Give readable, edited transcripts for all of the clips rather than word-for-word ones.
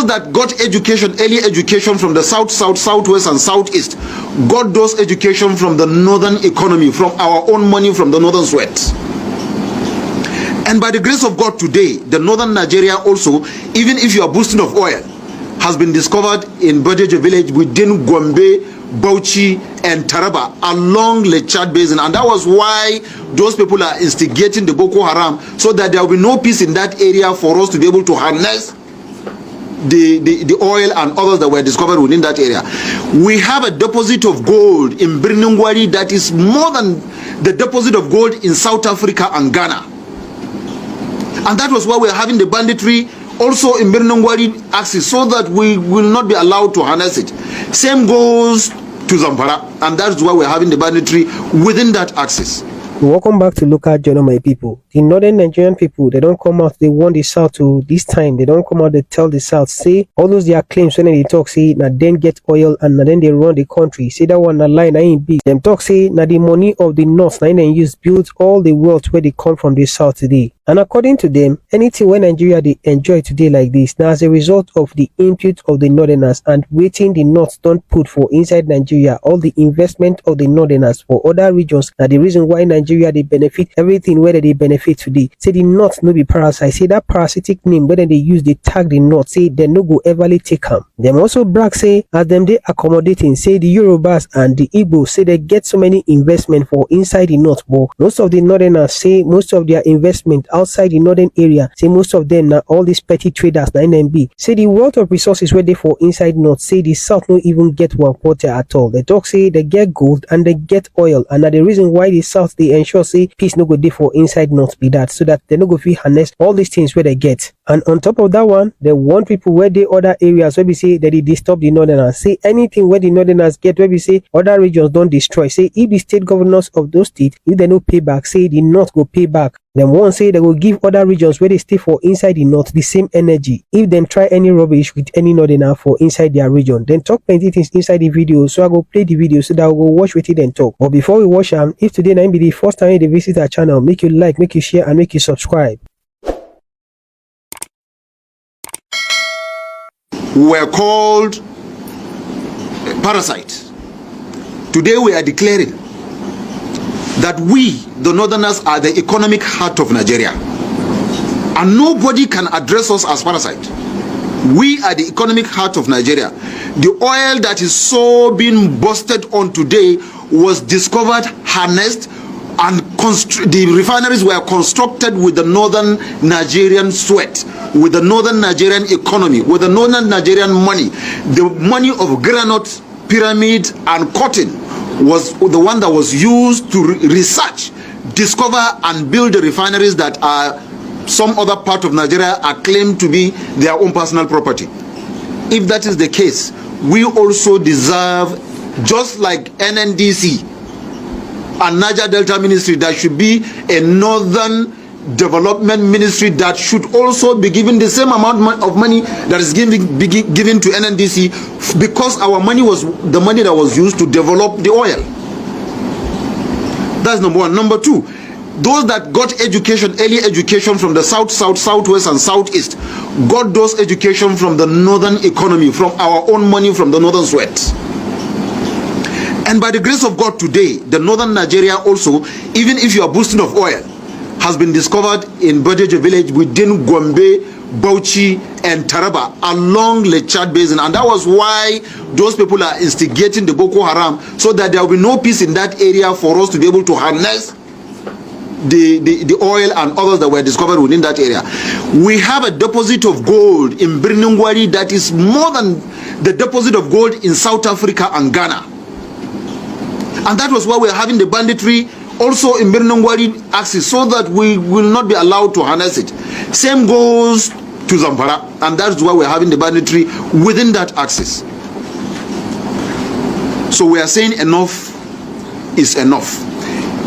Those that got education, early education from the south, southwest, and southeast, got those education from the northern economy, from our own money, from the northern sweat. And by the grace of God today, the northern Nigeria also, even if you are boosting of oil, has been discovered in Bodejo village within Gombe, Bauchi, and Taraba along the Chad Basin. And that was why those people are instigating the Boko Haram, so that there will be no peace in that area for us to be able to harness the oil and others that were discovered within that area. We have a deposit of gold in Birnungwari that is more than the deposit of gold in South Africa and Ghana. And that was why we're having the banditry also in Birnungwari axis, so that we will not be allowed to harness it. Same goes to Zamfara, and that's why we're having the banditry within that axis. Welcome back to Local Journal, my people. The northern Nigerian people, they don't come out, they want the south to this time. They don't come out, they tell the south, say all those their claims when they talk, say now then get oil and now then they run the country. Say that one na lie, na ain't big. Them talk say now the money of the north, now then use build all the wealth where they come from the south today. And according to them, anything when Nigeria they enjoy today like this, now as a result of the input of the northerners and waiting the north don't put for inside Nigeria, all the investment of the northerners for other regions. Now the reason why Nigeria they benefit everything whether they benefit today. Say the north no be parasite. Say that parasitic name whether they use they tag the north. Say they no go everly take them. Them also brag say as them they accommodating. Say the Yorubas and the Igbo say they get so many investment for inside the north. But most of the northerners say most of their investment outside the northern area. Say most of them now all these petty traders na NMB. Say the wealth of resources where they for inside north. Say the south no even get one quarter at all. They talk say they get gold and they get oil, and that the reason why the south they ensure say peace no go dey for inside north be that, so that they no go fit harness all these things where they get. And on top of that one, they want people where they other areas where we say that they disturb the northerners. Say anything where the northerners get where we say other regions don't destroy. Say if the state governors of those states, if they no pay back, say the north go pay back. Them one say they will give other regions where they stay for inside the north the same energy if them try any rubbish with any northerner for inside their region. Then talk plenty things inside the video, so I go play the video so that I will go watch with it and talk. But before we watch them, if today na be the first time you visit our channel, make you like, make you share, and make you subscribe. Were called parasites. Today we are declaring that we, the northerners, are the economic heart of Nigeria, and nobody can address us as parasites. We are the economic heart of Nigeria. The oil that is so being busted on today was discovered, harnessed, and the refineries were constructed with the northern Nigerian sweat, with the northern Nigerian economy, with the northern Nigerian money. The money of granite, pyramid, and cotton was the one that was used to research, discover, and build the refineries that are some other part of Nigeria are claimed to be their own personal property. If that is the case, we also deserve, just like NNDC and Niger Delta Ministry, there should be a northern development ministry that should also be given the same amount of money that is given to NNDC, because our money was the money that was used to develop the oil. That's number one. Number two, those that got education, early education from the south, southwest, and southeast, got those education from the northern economy, from our own money, from the northern sweat. And by the grace of God today, the northern Nigeria also, even if you are boosting of oil, has been discovered in Bodejo village within Gombe, Bauchi, and Taraba along the Chad Basin. And that was why those people are instigating the Boko Haram, so that there will be no peace in that area for us to be able to harness the oil and others that were discovered within that area. We have a deposit of gold in Birnungwari that is more than the deposit of gold in South Africa and Ghana. And that was why we're having the banditry also in Birnungwari axis, so that we will not be allowed to harness it. Same goes to Zamfara, and that's why we're having the banditry within that axis. So we are saying enough is enough.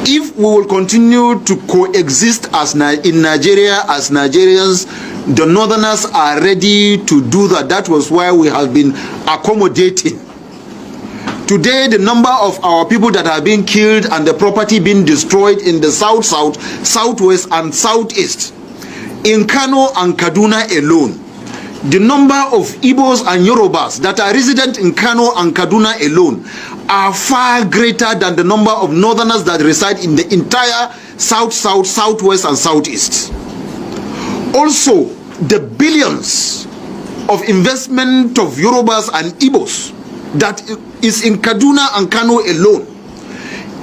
If we will continue to coexist as in Nigeria as Nigerians, the northerners are ready to do that. That was why we have been accommodating. Today, the number of our people that are being killed and the property being destroyed in the south, southwest, and southeast, in Kano and Kaduna alone, the number of Igbos and Yorubas that are resident in Kano and Kaduna alone are far greater than the number of northerners that reside in the entire south, southwest, and southeast. Also, the billions of investment of Yorubas and Igbos that is in Kaduna and Kano alone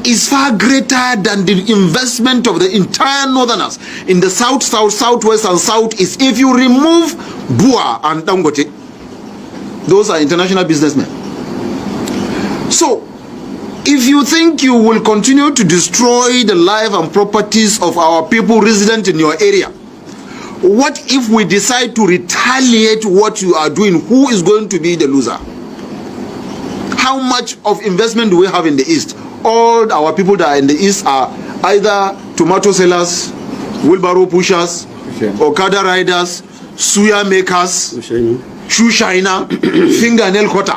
is far greater than the investment of the entire northerners in the south, southwest, and southeast. If you remove Bua and Dangote, those are international businessmen. So, if you think you will continue to destroy the life and properties of our people resident in your area, what if we decide to retaliate what you are doing? Who is going to be the loser? How much of investment do we have in the east? All our people that are in the east are either tomato sellers, wheelbarrow pushers, Okada riders, suya makers, shoe shiner, fingernail cutter.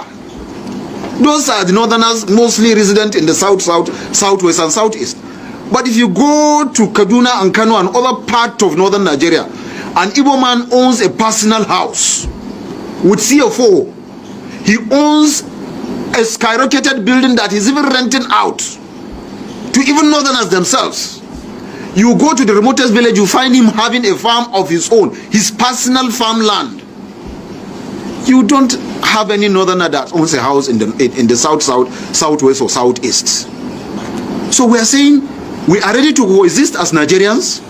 Those are the northerners mostly resident in the south, southwest, and southeast. But if you go to Kaduna and Kano and other part of northern Nigeria, an Igbo man owns a personal house with CFO. He owns a skyrocketed building that he's even renting out to even northerners themselves. You go to the remotest village, you find him having a farm of his own, his personal farmland. You don't have any northerner that owns a house in the south, southwest, or southeast. So we are saying we are ready to coexist as Nigerians.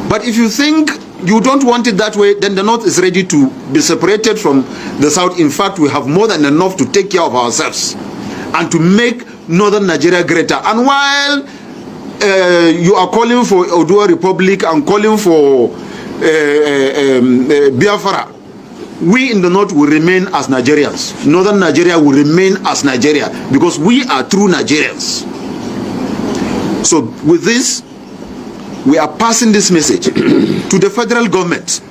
But if you think you don't want it that way, then the north is ready to be separated from the south. In fact, we have more than enough to take care of ourselves and to make northern Nigeria greater. And while you are calling for Odua Republic and calling for Biafra, we in the north will remain as Nigerians. Northern Nigeria will remain as Nigeria because we are true Nigerians. So with this, we are passing this message to the federal government,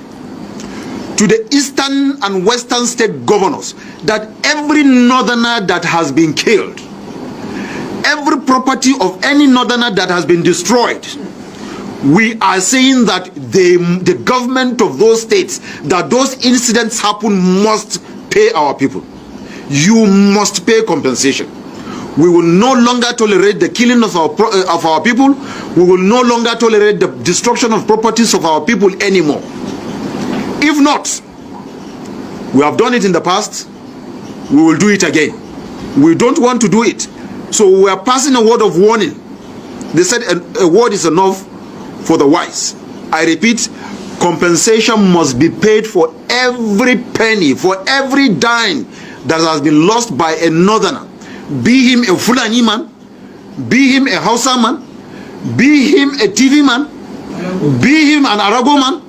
to the eastern and western state governors, that every northerner that has been killed, every property of any northerner that has been destroyed, we are saying that the government of those states, that those incidents happen, must pay our people. You must pay compensation. We will no longer tolerate the killing of our people. We will no longer tolerate the destruction of properties of our people anymore. If not, we have done it in the past, we will do it again. We don't want to do it. So we are passing a word of warning. They said a word is enough for the wise. I repeat, compensation must be paid for every penny, for every dime that has been lost by a northerner. Be him a Fulani man, be him a Hausa man, be him a TV man, be him an Arago man,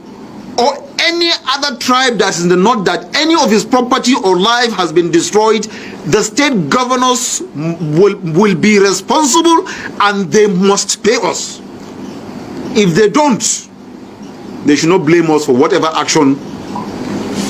or any other tribe that is in the north that any of his property or life has been destroyed. The state governors will be responsible and they must pay us. If they don't, they should not blame us for whatever action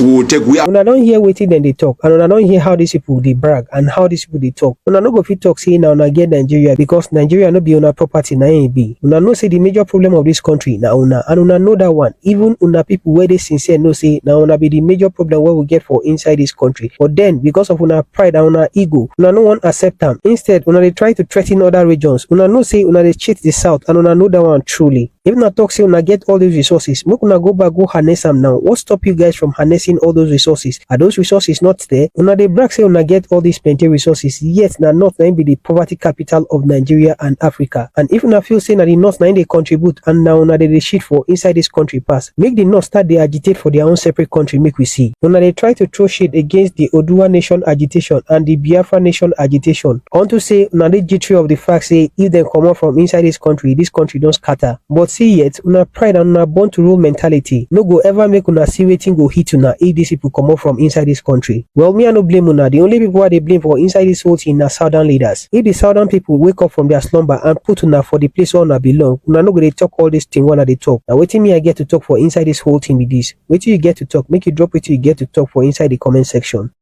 we will take. When I don't hear waiting, then they talk, and when I don't hear how these people they brag and how these people they talk, when I don't go fit talk say now I get Nigeria because Nigeria not be on our property na be. When I know say the major problem of this country now una, and when I know that one, even una people where they sincere no say now una be the major problem where we get for inside this country. But then because of una pride and una ego, una no one accept them. Instead, una they try to threaten other regions. Una no say una they cheat the south, and una know that one truly. If una talk say una get all these resources, make una go back go harness them now. What stop you guys from harnessing all those resources? Are those resources not there? Una they brag say una get all these plenty resources, yet na north na be the poverty capital of Nigeria and Africa. And if una feel say na the north na they contribute and now una they shit for inside this country pass, make the north start they agitate for their own separate country. Make we see. Una they try to throw shit against the Odua nation agitation and the Biafra nation agitation. Want to say una they jittery of the fact say if they come out from inside this country don't scatter. But see yet una pride and una born to rule mentality no go ever make una see waiting go hit una if these people come up from inside this country. Well, me I no blame una. The only people who they blame for inside this whole thing na southern leaders. If the southern people wake up from their slumber and put una for the place where una belong, una no go they talk all this thing when they talk. Now waiting me I get to talk for inside this whole thing with this. Wait till you get to talk, make you drop it till you get to talk for inside the comment section.